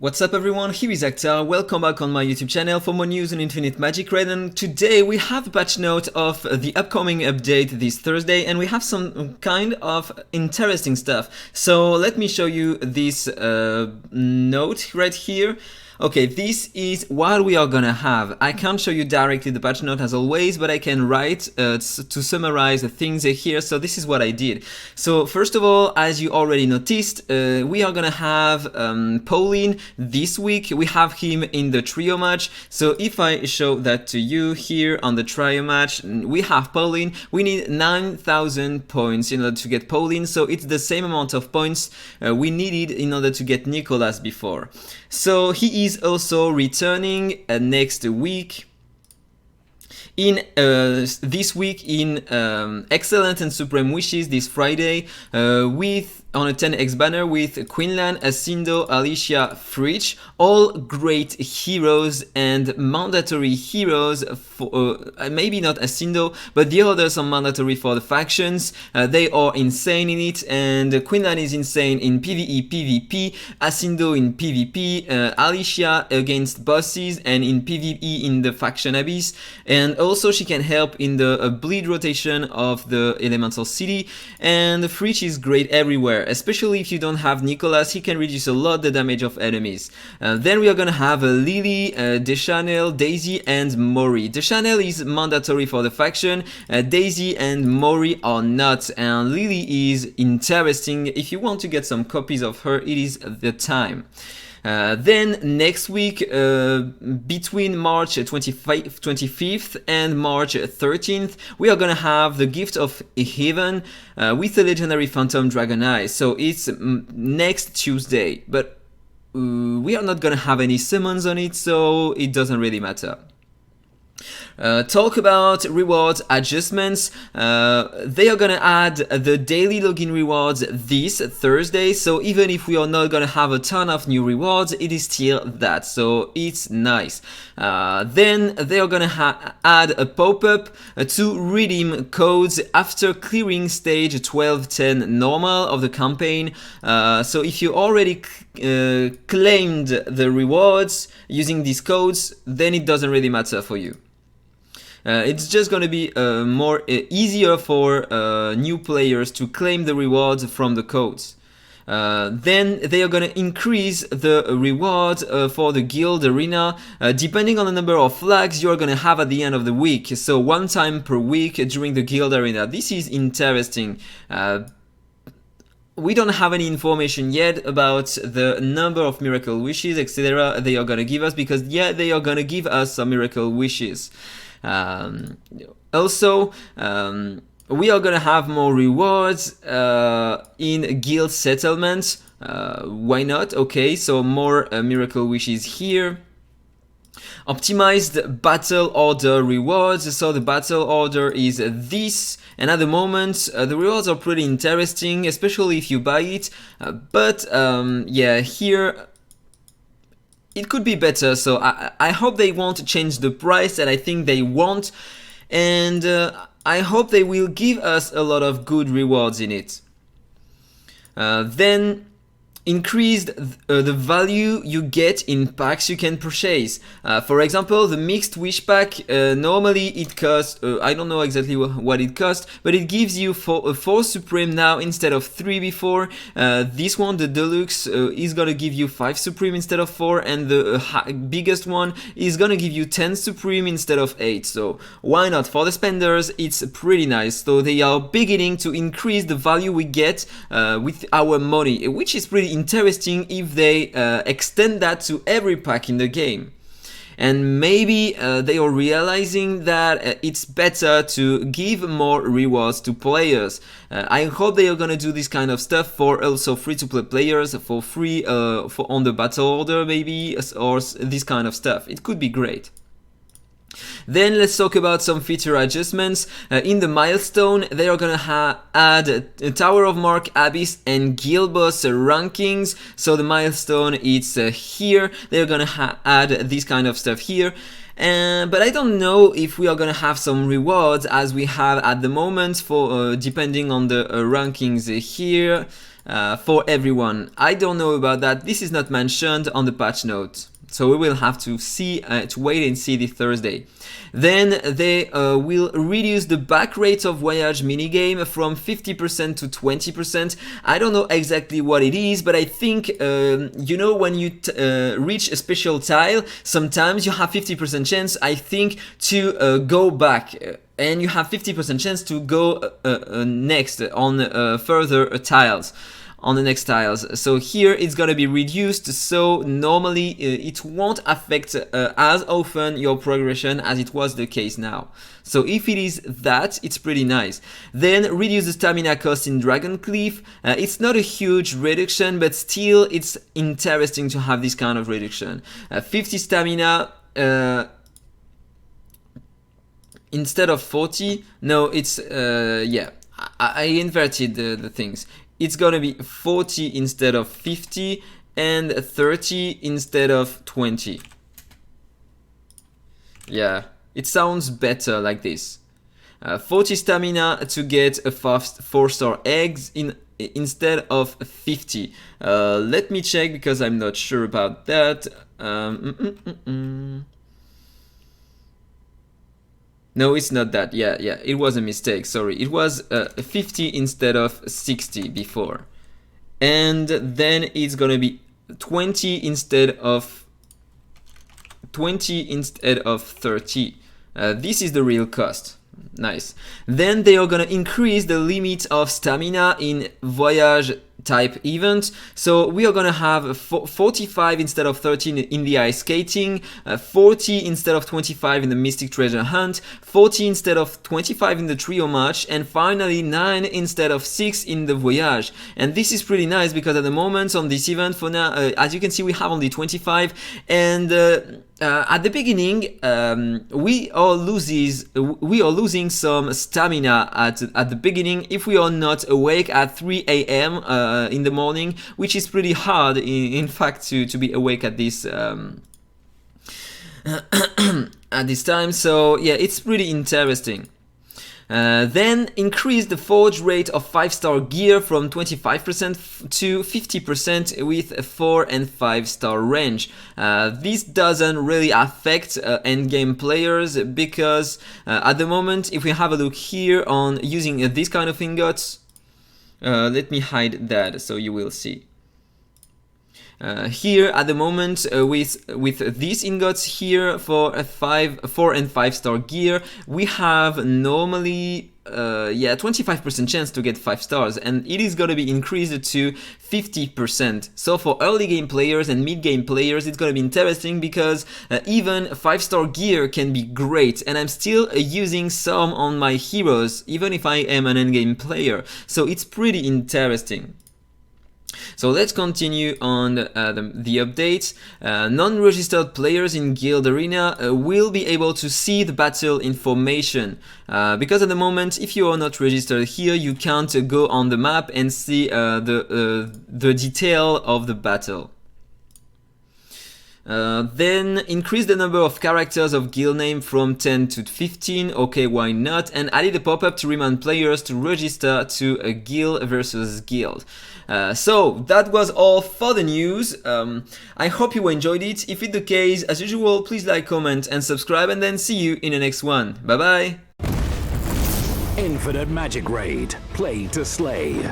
What's up everyone, here is AhkTaar, welcome back on my YouTube channel for more news on Infinite Magicraid, and today we have a patch note of the upcoming update this Thursday, and we have some kind of interesting stuff. So let me show you this note right here. Okay, this is what we are gonna have. I can't show you directly the patch note as always, but I can write to summarize the things here. So this is what I did. So first of all, as you already noticed, we are gonna have Pauline this week. We have him in the trio match. So if I show that to you here on the trio match, we have Pauline. We need 9,000 points in order to get Pauline. So it's the same amount of points we needed in order to get Nicholas before. So he is also returning next week in this week in Excellent and Supreme Wishes this Friday with on a 10x banner with Quinlan, Asindo, Alicia, Fritch, all great heroes and mandatory heroes for maybe not Asindo, but the others are mandatory for the factions. They are insane in it, and Quinlan is insane in PvE, PvP, Asindo in PvP, Alicia against bosses and in PvE in the faction Abyss, and also she can help in the bleed rotation of the Elemental City, and Fritch is great everywhere. Especially if you don't have Nicholas, he can reduce a lot the damage of enemies. Then we are gonna have Lily, Deschanel, Daisy and Mori. Deschanel is mandatory for the faction, Daisy and Mori are not, and Lily is interesting. If you want to get some copies of her, it is the time. Then next week, between March 25th and March 13th, we are gonna have the Gift of Heaven with the legendary Phantom Dragon Eye. So it's next Tuesday, but we are not gonna have any summons on it, so it doesn't really matter. Talk about rewards adjustments. They are gonna add the daily login rewards this Thursday, so even if we are not gonna have a ton of new rewards, it is still that, so it's nice. Then they are gonna add a pop-up to redeem codes after clearing stage 1210 normal of the campaign. So if you already claimed the rewards using these codes, then it doesn't really matter for you. It's just going to be more easier for new players to claim the rewards from the codes. Then they are going to increase the rewards for the guild arena depending on the number of flags you're going to have at the end of the week. So one time per week during the guild arena. This is interesting. We don't have any information yet about the number of miracle wishes, etc. they are going to give us, because yeah, they are going to give us some miracle wishes. Also, we are gonna have more rewards in guild settlements. Why not? Okay, so more miracle wishes here. Optimized battle order rewards. So the battle order is this, and at the moment the rewards are pretty interesting, especially if you buy it. But yeah, here it could be better, so I hope they won't change the price, and I think they won't, and I hope they will give us a lot of good rewards in it. Then increased the value you get in packs you can purchase. For example, the mixed wish pack, normally it costs, I don't know exactly what it costs, but it gives you 4 supreme now instead of 3 before. This one, the deluxe, is gonna give you 5 supreme instead of 4, and the biggest one is gonna give you 10 supreme instead of 8. So why not? For the spenders, it's pretty nice. So they are beginning to increase the value we get with our money, which is pretty interesting if they extend that to every pack in the game. And maybe they are realizing that it's better to give more rewards to players. I hope they are gonna do this kind of stuff for also free-to-play players, for free for on the battle order maybe, or this kind of stuff. It could be great. Then let's talk about some feature adjustments. In the milestone, they are gonna add Tower of Mark, Abyss and Guild Boss rankings. So the milestone, it's here. They're gonna add this kind of stuff here. But I don't know if we are gonna have some rewards as we have at the moment for depending on the rankings here. for everyone. I don't know about that. This is not mentioned on the patch note. So we will have to see, to wait and see the Thursday. Then they will reduce the back rate of Voyage minigame from 50% to 20%. I don't know exactly what it is, but I think, you know, when you reach a special tile, sometimes you have 50% chance, I think, to go back. And you have 50% chance to go next on further tiles. On the next tiles. So here it's gonna be reduced, so normally it won't affect as often your progression as it was the case now. So if it is that, it's pretty nice. Then reduce the stamina cost in Dragon Cliff. It's not a huge reduction, but still it's interesting to have this kind of reduction. 50 stamina instead of 40. No, it's yeah, I inverted the things. It's gonna be 40 instead of 50 and 30 instead of 20. Yeah, it sounds better like this. 40 stamina to get a 4-star eggs instead of 50. Let me check because I'm not sure about that. No, it's not that. Yeah, it was a mistake. Sorry, it was 50 instead of 60 before, and then it's gonna be 20 instead of 30. This is the real cost. Nice. Then they are gonna increase the limit of stamina in Voyage type event. So we are gonna have 45 instead of 13 in the ice skating, 40 instead of 25 in the mystic treasure hunt, 40 instead of 25 in the trio match, and finally 9 instead of 6 in the voyage. And this is pretty nice because at the moment on this event, for now, as you can see, we have only 25, and at the beginning we are losing some stamina at the beginning if we are not awake at 3 AM in the morning, which is pretty hard in fact to be awake at this at this time. So yeah, it's pretty interesting. Then increase the forge rate of 5-star gear from 25% to 50% with a 4 and 5-star range. This doesn't really affect endgame players because at the moment, if we have a look here on using this kind of ingots, let me hide that so you will see. Here at the moment with these ingots here for a 4 and 5-star gear, we have normally 25% chance to get 5 stars, and it is going to be increased to 50%. So for early game players and mid game players, it's going to be interesting because even 5-star gear can be great, and I'm still using some on my heroes even if I am an endgame player, so it's pretty interesting. So let's continue on the updates. Non-registered players in Guild Arena will be able to see the battle information because at the moment, if you are not registered here, you can't go on the map and see the detail of the battle. Then increase the number of characters of guild name from 10 to 15, okay, why not, and added a pop-up to remind players to register to a guild versus guild. So that was all for the news. I hope you enjoyed it. If it's the case, as usual, please like, comment and subscribe, and then see you in the next one. Bye bye! Infinite Magicraid, play to slay.